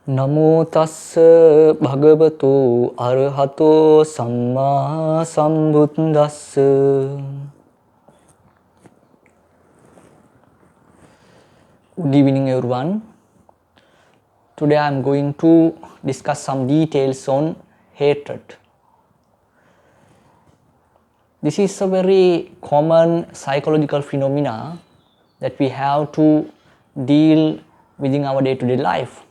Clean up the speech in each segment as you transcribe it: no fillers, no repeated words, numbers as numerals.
Namo tassa bhagavato arahato samma sambuddhassa. Good evening everyone. Today I am going to discuss some details on hatred. This is a very common psychological phenomena that we have to deal within our day-to-day life.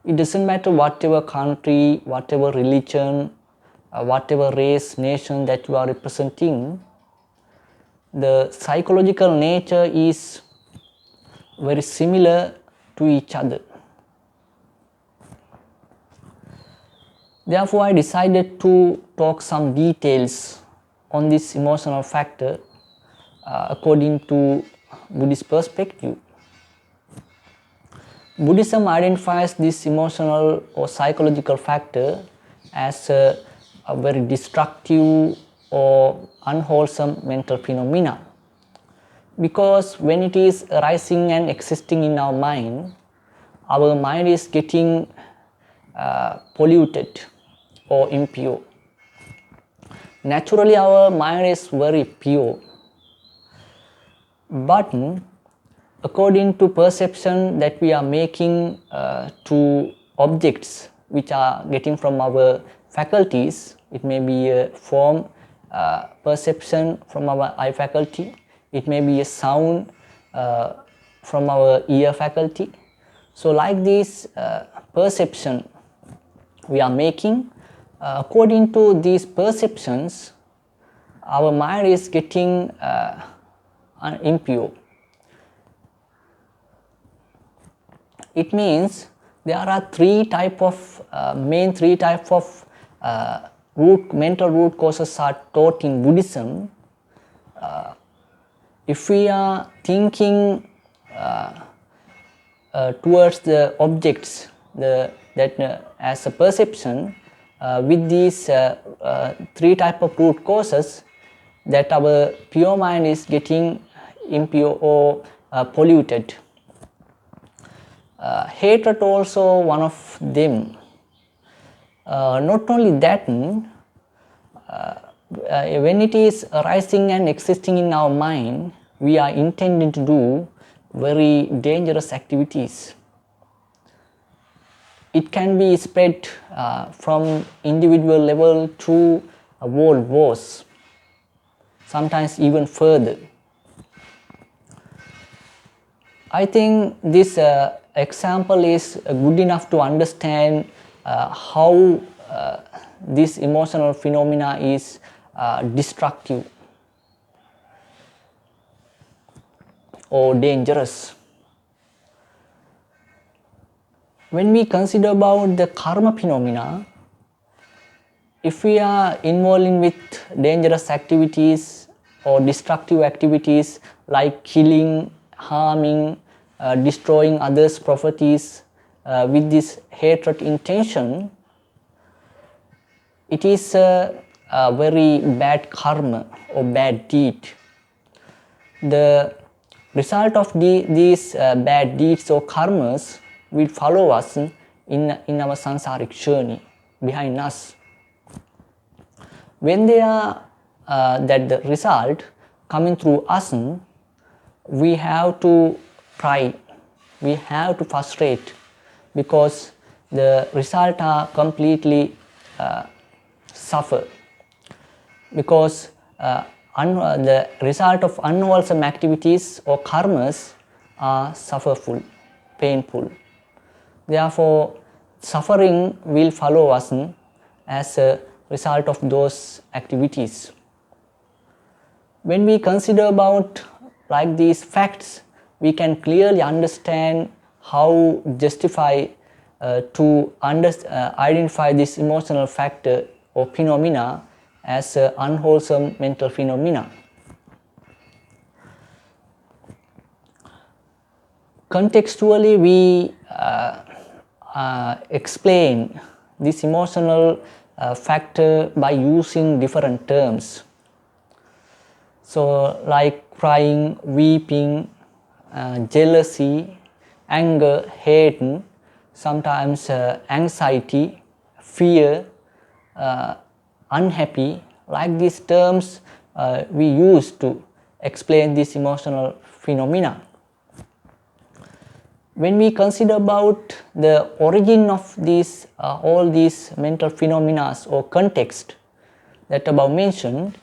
It doesn't matter whatever country, whatever religion, whatever race, nation that you are representing, the psychological nature is very similar to each other. Therefore, I decided to talk some details on this emotional factor according to Buddhist perspective. Buddhism identifies this emotional or psychological factor as a very destructive or unwholesome mental phenomena, because when it is arising and existing in our mind is getting polluted or impure. Naturally, our mind is very pure, but according to perception that we are making to objects which are getting from our faculties, it may be a form perception from our eye faculty, it may be a sound from our ear faculty. So like this perception we are making, according to these perceptions, our mind is getting impure. It means there are main three type of mental root causes are taught in Buddhism. If we are thinking towards the objects as a perception with these three type of root causes, that our pure mind is getting impure or polluted. Hatred also one of them. Not only that, when it is arising and existing in our mind, we are intending to do very dangerous activities. It can be spread from individual level to world wars, sometimes even further. I think this example is good enough to understand how this emotional phenomena is destructive or dangerous. When we consider about the karma phenomena, if we are involved with dangerous activities or destructive activities like killing, harming, destroying others' properties with this hatred intention, it is a very bad karma or bad deed. The result of these bad deeds or karmas will follow us in our sansaric journey behind us. When they are the result coming through us, we have to try, we have to frustrate, because the result are completely suffer, because the result of unwholesome activities or karmas are sufferful, painful. Therefore, suffering will follow us as a result of those activities. When we consider about like these facts, we can clearly understand how justify to identify this emotional factor or phenomena as an unwholesome mental phenomena. Contextually, we explain this emotional factor by using different terms. So like crying, weeping, jealousy, anger, hate, sometimes anxiety, fear, unhappy, like these terms we use to explain this emotional phenomena. When we consider about the origin of these all these mental phenomena or context that above mentioned,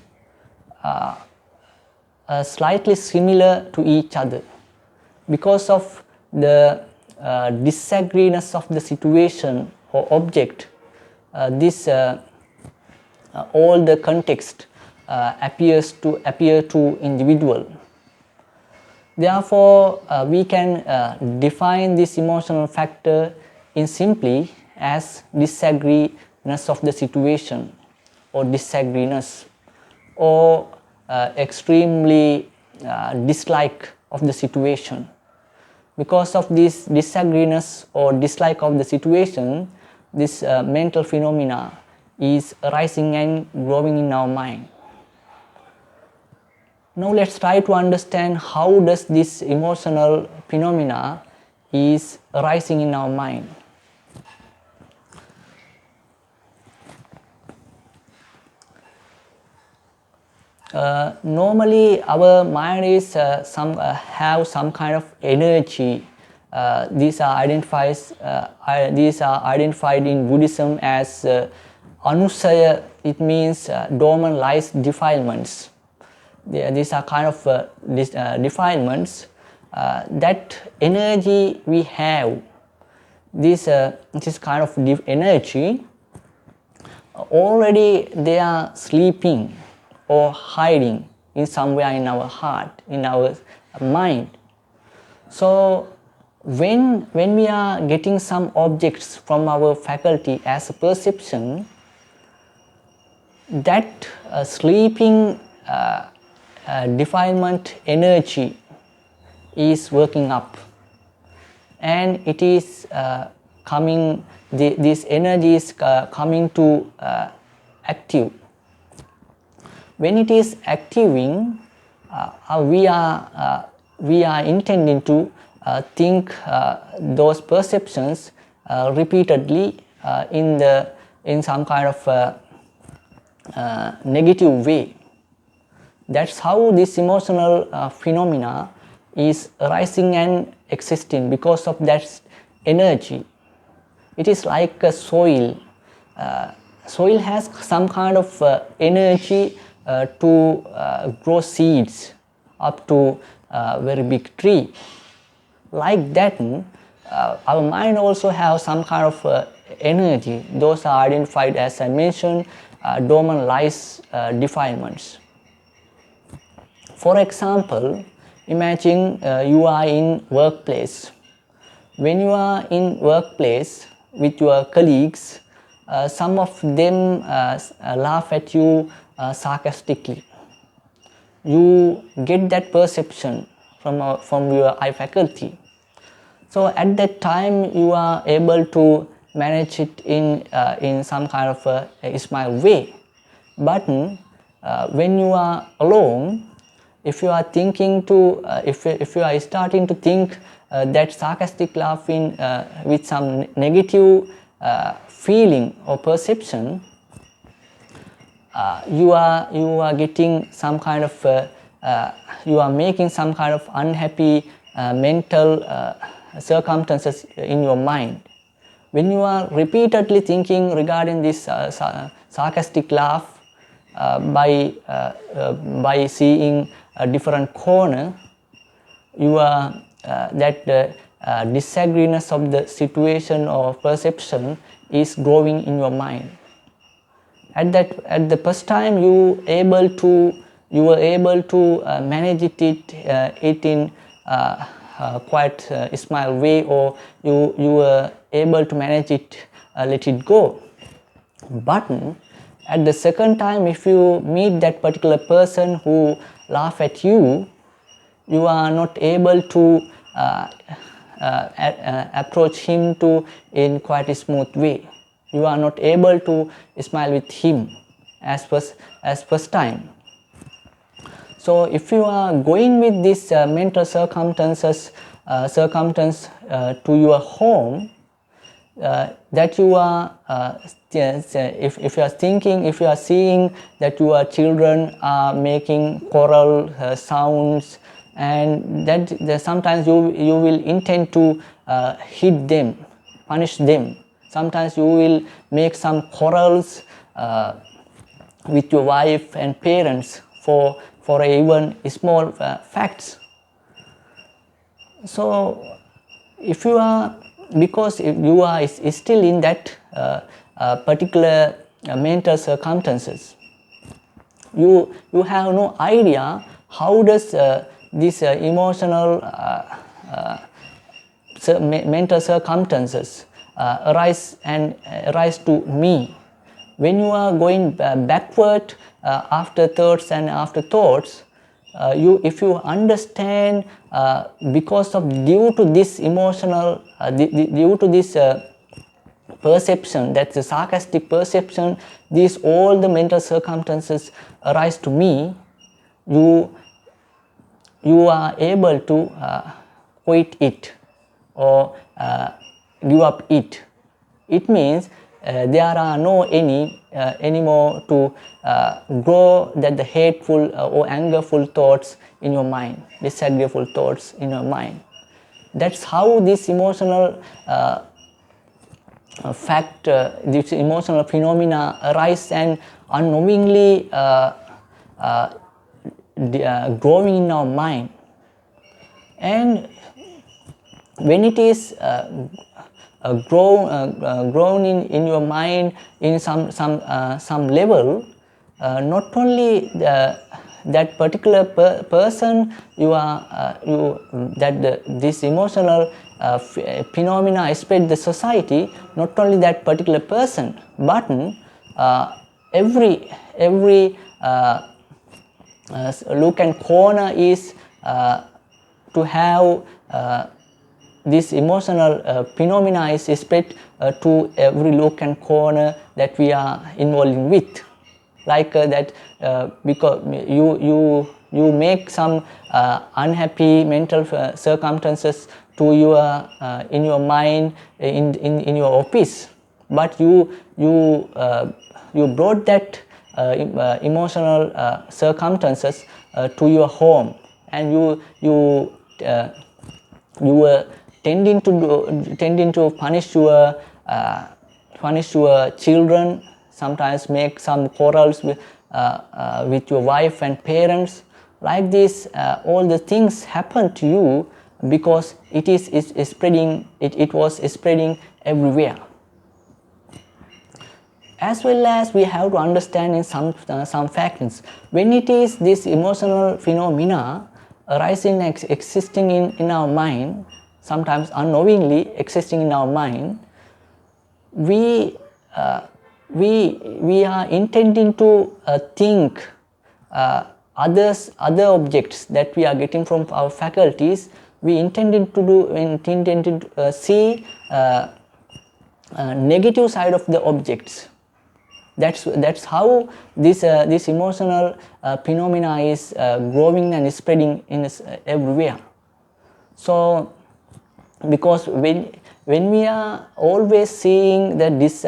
slightly similar to each other because of the disagreement of the situation or object. This all the context appear to individual. Therefore, we can define this emotional factor in simply as disagreement of the situation or disagreement or extremely dislike of the situation. Because of this disagreement or dislike of the situation, this mental phenomena is arising and growing in our mind. Now let's try to understand how does this emotional phenomena is arising in our mind. Normally our mind is have some kind of energy. These are identified in Buddhism as anusaya. It means dormant lies defilements. These are kind of defilements. That energy we have, this kind of energy, already they are sleeping or hiding in somewhere in our heart, in our mind. So when we are getting some objects from our faculty as a perception, that sleeping defilement energy is working up, and it is coming. This energy is coming to active. When it is activating, we are intending to think those perceptions repeatedly in some kind of negative way. That's how this emotional phenomena is arising and existing, because of that energy. It is like a soil. Soil has some kind of energy to grow seeds up to a very big tree. Like that, our mind also has some kind of energy. Those are identified, as I mentioned, dormant lies defilements. For example, imagine you are in workplace. When you are in workplace with your colleagues, some of them laugh at you sarcastically. You get that perception from your eye faculty. So at that time you are able to manage it in some kind of a smile way. But when you are alone, if you are thinking to if you are starting to think that sarcastic laughing with some negative feeling or perception, you are getting some kind of you are making some kind of unhappy mental circumstances in your mind. When you are repeatedly thinking regarding this sarcastic laugh by seeing a different corner, you are that disagreement of the situation or perception is growing in your mind. At the first time you were able to manage it in quite smile way, or you were able to manage it, let it go. But at the second time, if you meet that particular person who laugh at you, you are not able to approach him in quite a smooth way. You are not able to smile with him as first time. So if you are going with this mental circumstance to your home, that you are if you are thinking, if you are seeing that your children are making choral sounds, and that sometimes you will intend to hit them, punish them. Sometimes you will make some quarrels with your wife and parents for even small facts. So if you are, because if you are is still in that particular mental circumstances, you have no idea how does this emotional mental circumstances arise to me. When you are going backward after thoughts and after thoughts, if you understand because of due to this emotional due to this perception, that's the sarcastic perception, these all the mental circumstances arise to me, you are able to quit it or give up it. It means there are no anymore to grow that the hateful or angerful thoughts in your mind, disagreeable thoughts in your mind. That's how this emotional this emotional phenomena arise and unknowingly growing in our mind. And when it is grown in your mind in some level, not only that particular person this emotional phenomena spread the society, not only that particular person, but every look and corner is to have this emotional phenomena is spread to every look and corner that we are involved with. Like that, because you make some unhappy mental circumstances to your in your mind in your office, but you brought that emotional circumstances to your home, and you were tending to punish your children, sometimes make some quarrels with your wife and parents. Like this, all the things happen to you because it is spreading. It was spreading everywhere. As well as we have to understand in some factors, when it is this emotional phenomena arising existing in our mind, sometimes unknowingly existing in our mind, we are intending to think other objects that we are getting from our faculties. We intended to see negative side of the objects. That's how this emotional phenomena is growing and spreading in everywhere. So because when we are always seeing that this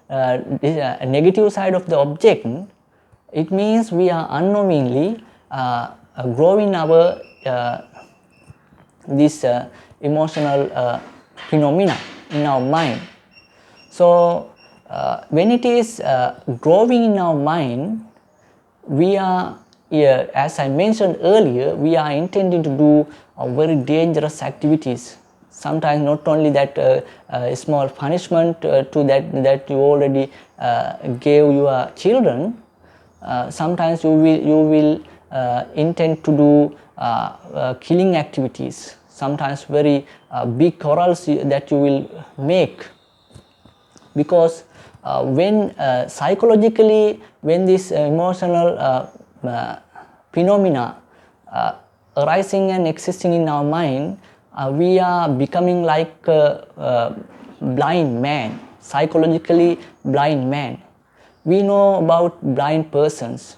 negative side of the object, it means we are unknowingly growing our this emotional phenomena in our mind. So when it is growing in our mind, we are, as I mentioned earlier, we are intending to do very dangerous activities. Sometimes not only that small punishment to that you already gave your children, sometimes you will intend to do killing activities, sometimes very big quarrels that you will make. Because when psychologically, when this emotional phenomena arising and existing in our mind, we are becoming like a blind man, psychologically blind man. We know about blind persons,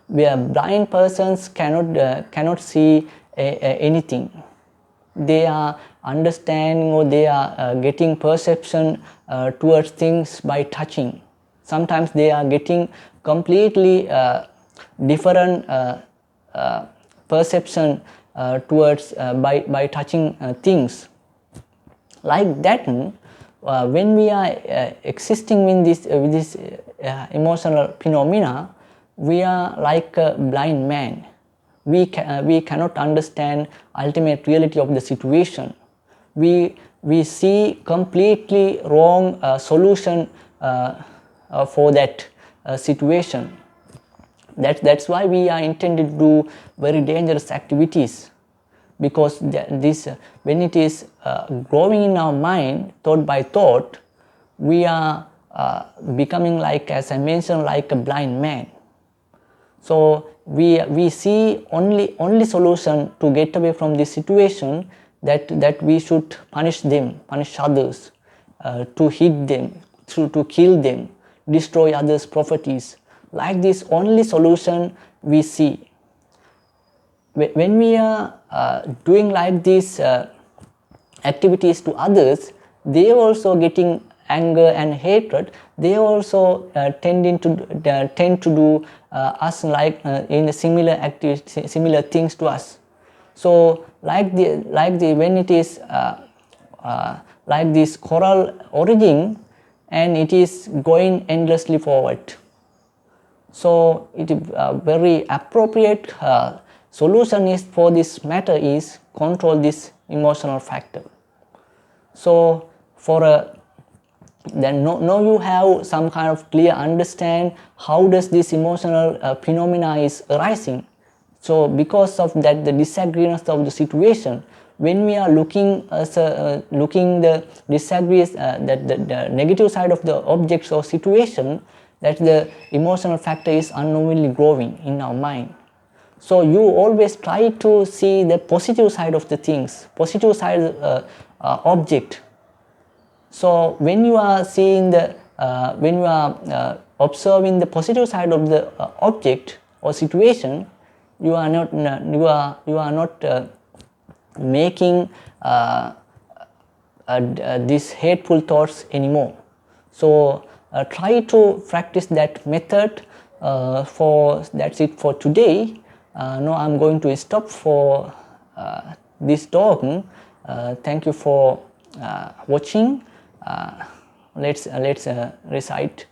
where blind persons cannot see anything. They are understanding, or they are getting perception towards things by touching. Sometimes they are getting completely different perception towards by touching things. Like that, when we are existing with this emotional phenomena, we are like a blind man. We cannot understand ultimate reality of the situation. We see completely wrong solution for that situation. That's why we are intended to do very dangerous activities, because this when it is growing in our mind thought by thought, we are becoming, like as I mentioned, like a blind man. So we see only solution to get away from this situation, that we should punish them, punish others, to hit them, to kill them, destroy others' properties. Like this only solution we see. When we are doing like these activities to others, they also getting anger and hatred. They also tend to do us like in similar activities, similar things to us. So like the when it is like this coral origin, and it is going endlessly forward. So it is very appropriate solution is for this matter is control this emotional factor. So for then now you have some kind of clear understand how does this emotional phenomena is arising. So because of that, the disagreement of the situation, when we are looking looking the disagrees that the negative side of the objects or situation, that the emotional factor is unknowingly growing in our mind. So you always try to see the positive side of the things, positive side object. So when you are seeing the when you are observing the positive side of the object or situation, you are not making these hateful thoughts anymore. So try to practice that method. For that's it for today. Now I'm going to stop for this talk. Thank you for watching. Let's recite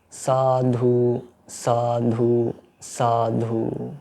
sadhu sadhu sadhu.